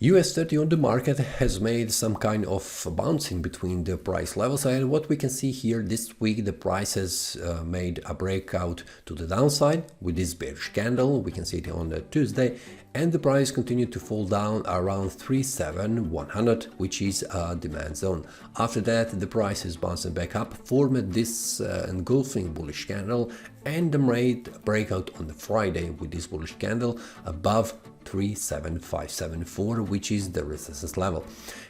US30 on the market has made some kind of bouncing between the price levels, and what we can see here this week, the price has made a breakout to the downside with this bearish candle. We can see it on the Tuesday, and the price continued to fall down around 37,100, which is a demand zone. After that, the price is bouncing back up, formed this engulfing bullish candle, and made a breakout on the Friday with this bullish candle above 37574, which is the resistance level,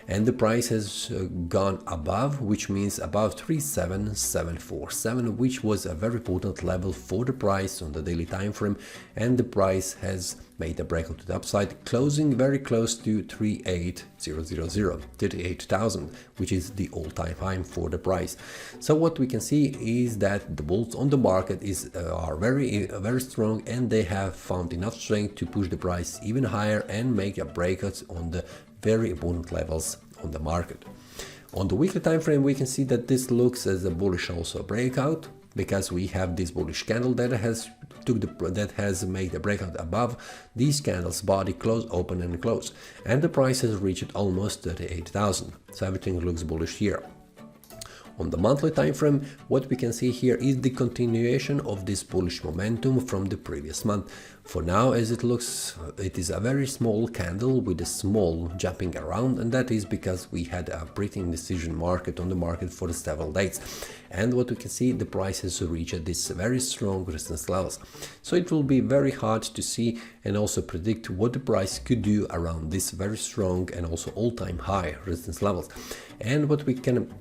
and the price has gone above, which means above 37747, which was a very important level for the price on the daily time frame, and the price has made a breakout to the upside, closing very close to 38,000, which is the all-time high for the price. So what we can see is that the bulls on the market are very strong, and they have found enough strength to push the price even higher and make a breakout on the very important levels on the market. On the weekly time frame, we can see that this looks as a bullish also breakout, because we have this bullish candle that has made a breakout above these candles body, close, open and close, and the price has reached almost 38,000. So everything looks bullish here. On the monthly time frame, what we can see here is the continuation of this bullish momentum from the previous month. For now, as it looks, it is a very small candle with a small jumping around, and that is because we had a pretty indecision market on the market for several days. And what we can see, the price has reached this very strong resistance levels. So it will be very hard to see and also predict what the price could do around this very strong and also all-time high resistance levels. And what we can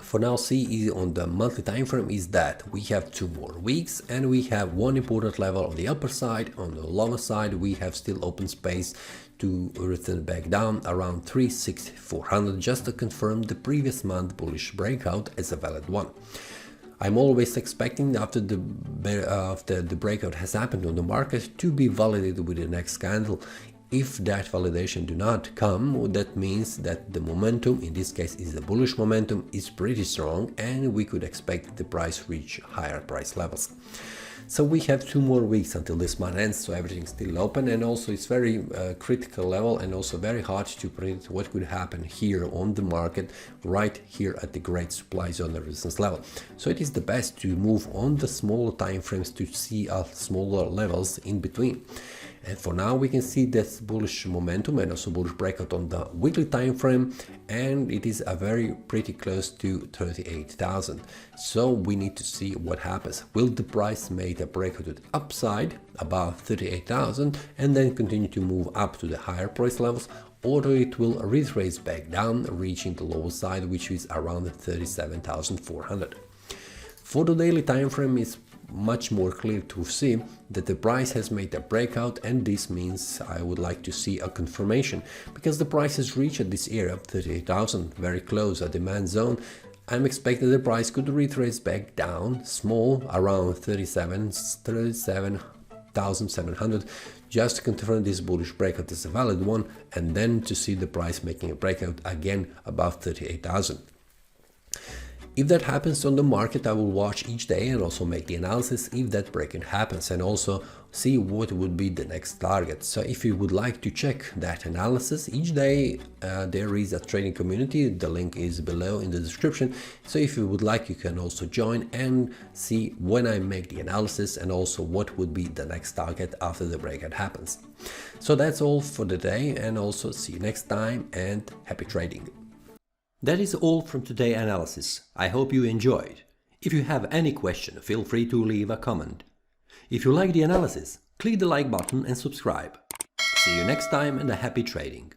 for now see is on the monthly time frame is that we have 2 more weeks, and we have one important level on the upper side. On the lower side, we have still open space to return back down around 36400, just to confirm the previous month bullish breakout as a valid one. I'm always expecting after the breakout has happened on the market to be validated with the next candle. If that validation do not come, that means that the momentum, in this case is the bullish momentum, is pretty strong, and we could expect the price reach higher price levels. So we have 2 more weeks until this month ends, so everything's still open, and also it's very critical level, and also very hard to predict what could happen here on the market right here at the great supply zone resistance level. So it is the best to move on the smaller time frames to see smaller levels in between. And for now, we can see this bullish momentum and also bullish breakout on the weekly time frame, and it is a very pretty close to 38,000. So we need to see what happens. Will the price make a breakout to the upside above 38,000 and then continue to move up to the higher price levels, or it will retrace back down, reaching the lower side, which is around 37,400. For the daily time frame, it's much more clear to see that the price has made a breakout, and this means I would like to see a confirmation, because the price has reached this area of 38,000, very close, a demand zone. I'm expecting the price could retrace back down small around 37,700, just to confirm this bullish breakout is a valid one, and then to see the price making a breakout again above 38,000. If that happens on the market, I will watch each day and also make the analysis if that breakout happens, and also see what would be the next target. So if you would like to check that analysis each day, there is a trading community. The link is below in the description. So if you would like, you can also join and see when I make the analysis, and also what would be the next target after the breakout happens. So that's all for the day, and also see you next time, and happy trading. That is all from today's analysis. I hope you enjoyed. If you have any question, feel free to leave a comment. If you like the analysis, click the like button and subscribe. See you next time, and a happy trading.